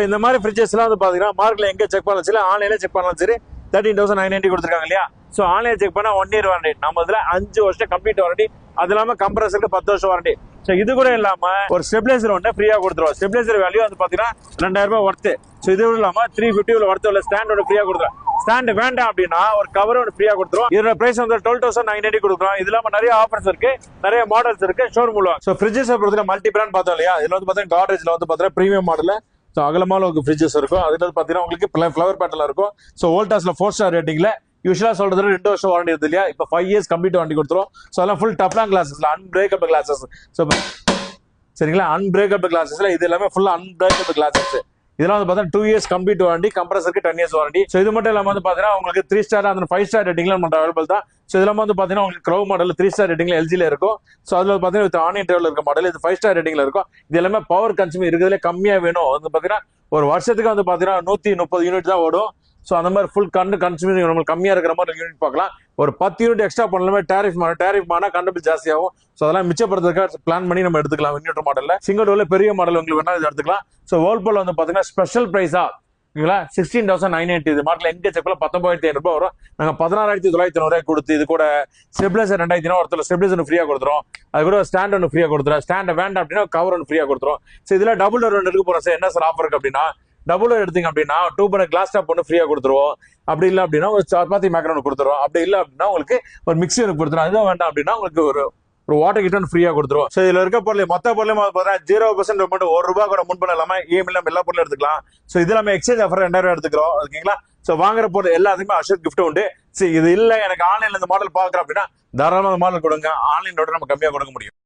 இந்த மாதிரி ஃப்ரிட்ஜஸ்லாம் வந்து பாத்தீங்கன்னா மார்க்கெட்ல எங்க செக் பண்ணலாம் சரி, ஆன்லைன்ல செக் பண்ணலாம் சரி, 13,990 கொடுத்துருக்காங்க இல்லையா. ஸோ ஆன்லைன் செக் பண்ணா 1 year வாரண்டி, நம்ம இதுல 5 வருஷம் கம்ப்ளீட் வாரண்டி, அது இல்லாம கம்ப்ரஸருக்கு 10 வருஷம் வாரண்டி. ஸோ இது கூட இல்லாம ஒரு ஸ்டெபிலைசர் ஒன்று ஃப்ரீயா கொடுத்துருவோம். ஸ்டெபிலைசர் வேல்யூ வந்து பாத்தீங்கன்னா 2000 ரூபாய் ஒர்த்து. ஸோ இது இல்லாம 350 ஒர்த்து உள்ள ஸ்டாண்ட் ஒன்று ஃப்ரீயா கொடுத்துருவோம். ஸ்டாண்ட் வேண்டாம் அப்படின்னா ஒரு கவர் ஒன்று ஃப்ரீயா கொடுத்துருவோம். இதோட பிரைஸ் வந்து 12,990 கொடுக்குறோம். இது இல்லாம நிறைய ஆஃபர்ஸ் இருக்கு, நிறைய மாடல்ஸ் இருக்கு ஷோரூம் உள்ள. ஸோ ஃப்ரிட்ஜஸ் பொறுத்தவரை மல்டி பிராண்ட் பார்த்தோம் இல்லையா. இதுல வந்து பாத்தீங்கன்னா காட்ரேஜ்ல வந்து பாத்தீங்கன்னா பிரீமியம் மாடல், ஸோ அகலமான ஒரு ஃப்ரிட்ஜஸ் இருக்கும். அதுல பாத்தீங்கன்னா உங்களுக்கு ஃபிளவர் பேட்டர்ல இருக்கும். ஸோ வோல்டாஸ்ல 4 ஸ்டார் ரேட்டிங்ல யூஸ்வலா சொல்றது 2 வருஷம் வாரண்டி இருக்கு இல்லையா. இப்போ 5 years கம்ப்ளீட் வாரண்டி கொடுத்துரும். ஸோ அதெல்லாம் ஃபுல் டப்லாங் கிளாஸஸ்ல அன்பிரேக்கபிள் கிளாஸஸ். ஸோ சரிங்களா, அன்பிரேக்கபிள் கிளாஸஸ்ல இது எல்லாமே ஃபுல் அன்பிரேக்கபிள் கிளாஸஸ். இதெல்லாம் வந்து பாத்தீங்கன்னா 2 years கம்ப்ளீட் வாரண்டி, கம்ப்ரஸருக்கு 10 years வாரண்டி. ஸோ இது மட்டும் இல்லாம வந்து பாத்தீங்கன்னா உங்களுக்கு 3 ஸ்டார் அந்த 5 ஸ்டார் ரேட்டிங்ல நம்ம அவைலபிள் தான். ஸோ இதெல்லாம் வந்து பாத்தீங்கன்னா உங்களுக்கு க்ரௌ மாடல் 3 ஸ்டார் ரேட்டிங்ல எல்ஜில இருக்கும். ஸோ அதுல பாத்தீங்கன்னா ஆன் இன்டர்வல் இருக்க மாடல் இது 5 ஸ்டார் ரேட்டிங்ல இருக்கும். இது எல்லாமே பவர் கன்சூம் இருக்கிறதுல கம்மியா வேணும் வந்து பாத்தீங்கன்னா ஒரு வருஷத்துக்கு வந்து பாத்தீங்கன்னா 130 யூனிட் தான் ஓடும். ஸோ அந்த மாதிரி ஃபுல் கன்சூமிங் நம்மளுக்கு கம்மியா இருக்கிற மாதிரி யூனிட் பார்க்கலாம். ஒரு 10 யூனிட் எக்ஸ்ட்ரா பண்ணலாமே டாரிஃப் ஆனா கரண்ட் பில் ஜாஸ்தியாகும். ஸோ அதெல்லாம் மிச்சப்படுறதுக்காக பிளான் பண்ணி நம்ம எடுத்துக்கலாம். இன்வெர்டர் மாடல்ல சிங்கிள் டோர்ல பெரிய மாடல் உங்களுக்கு வேணா இது எடுத்துக்கலாம். ஸோ வேர்ல்பூல் வந்து பாத்தீங்கன்னா ஸ்பெஷல் பிரைஸா 16,990 இது மார்க்கெட்ல எங்க செக்ல 19,500 ரூபாய் வரும். நாங்க 16,990 கொடுத்து இது கூட ஸ்டெபிலைசர் 2,000 ஒருத்தர் ஸ்டெபிலைசர் ஃப்ரீயா கொடுத்துரும். அது கூட ஸ்டாண்ட் ஒன்று ஃப்ரீயா கொடுத்துரும். ஸ்டாண்ட் வேண்டாம் அப்படின்னா கவர் ஒன்று ஃப்ரீயா கொடுத்துரும். ஸோ இதுல டபுள் டோர் ஒன்று இருக்கு போறோம் சார். என்ன சார் ஆஃபர் இருக்கு அப்படின்னா டபுள் டோர் எடுத்தீங்க அப்படின்னா 2 பண்ண கிளாஸ் டாப் ஒன்று ஃப்ரீயா கொடுத்துருவோம். அப்படி இல்லை அப்படின்னா ஒரு சப்பாத்தி மேக்கர் ஒன்று கொடுத்துருவோம். அப்படி இல்லை அப்படின்னா உங்களுக்கு ஒரு மிக்ஸி ஒன்று கொடுத்துரும். அதுதான் வேண்டாம் அப்படின்னா உங்களுக்கு ஒரு வாட்டர் ஹீட்டர் ஃப்ரீயா கொடுத்துரும். ஸோ இதுல இருக்க பொருள் மொத்த பொருளையும் 0% மட்டும் 1 ரூபாய் கூட முன் பண்ண இல்லாம இஎம்ஐ எல்லா பொருளும் எடுத்துக்கலாம். ஸோ இது எல்லாமே எக்ஸ்சேஞ்ச் ஆஃபர் 2000 எடுத்துக்கிறோம். ஓகேங்களா. ஸோ வாங்குற பொருள் எல்லாத்துக்குமே அஷர் கிஃப்ட் உண்டு. சரி இது இல்லை எனக்கு ஆன்லைன்ல இந்த மாடல் பாக்குறேன் அப்படின்னா தாராளமாக மாடல் கொடுங்க. ஆன்லைனோட நம்ம கம்மியா கொடுக்க முடியும்.